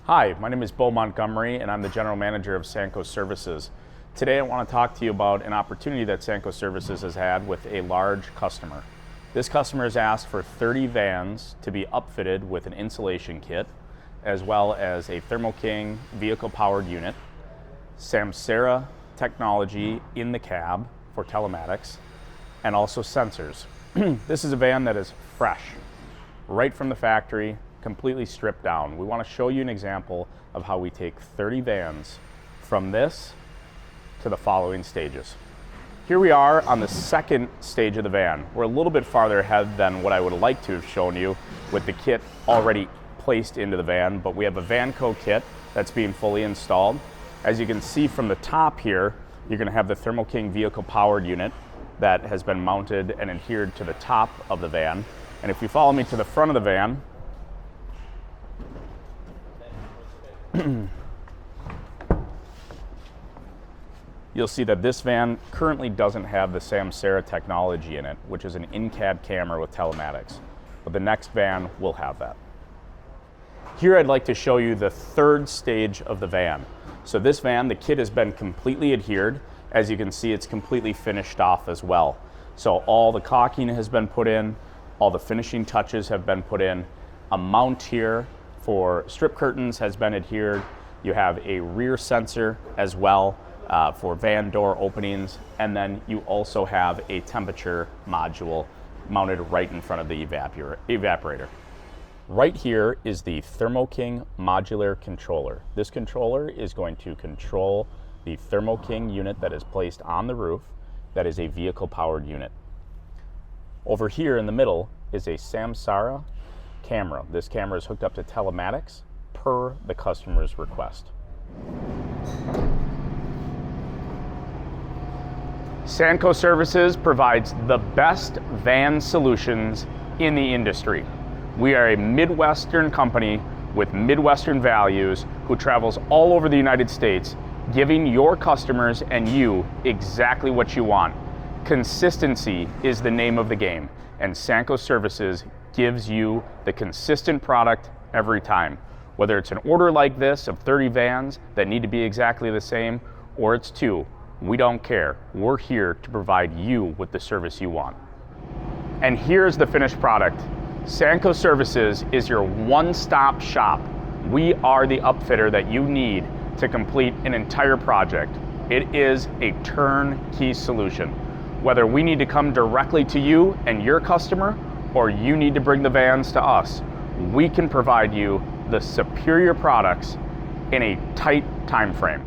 Hi, my name is Beau Montgomery and I'm the General Manager of Sanco Services. Today I want to talk to you about an opportunity that Sanco Services has had with a large customer. This customer has asked for 30 vans to be upfitted with an insulation kit, as well as a Thermo King vehicle-powered unit, Samsara technology in the cab for telematics, and also sensors. This is a van that is fresh, right from the factory, completely stripped down. We want to show you an example of how we take 30 vans from this to the following stages. Here we are on the second stage of the van. We're a little bit farther ahead than what I would like to have shown you with the kit already placed into the van, but we have a Vanco kit that's being fully installed. As you can see from the top here, you're going to have the Thermo King vehicle powered unit that has been mounted and adhered to the top of the van. And if you follow me to the front of the van, you'll see that this van currently doesn't have the Samsara technology in it, which is an in-cab camera with telematics, but the next van will have that. Here I'd like to show you the third stage of the van. So this van, the kit has been completely adhered. As you can see, it's completely finished off as well. So all the caulking has been put in, all the finishing touches have been put in. A mount here for strip curtains has been adhered. You have a rear sensor as well for van door openings, and then you also have a temperature module mounted right in front of the evaporator. Right here is the Thermo King modular controller. This controller is going to control the Thermo King unit that is placed on the roof that is a vehicle powered unit. Over here in the middle is a Samsara camera. This camera is hooked up to telematics per the customer's request. Sanco Services provides the best van solutions in the industry. We are a Midwestern company with Midwestern values who travels all over the United States, giving your customers and you exactly what you want. Consistency is the name of the game, and Sanco Services gives you the consistent product every time. Whether it's an order like this of 30 vans that need to be exactly the same, or it's 2, we don't care. We're here to provide you with the service you want. And here's the finished product. Sanco Services is your one-stop shop. We are the upfitter that you need to complete an entire project. It is a turnkey solution. Whether we need to come directly to you and your customer, or you need to bring the vans to us, we can provide you the superior products in a tight time frame.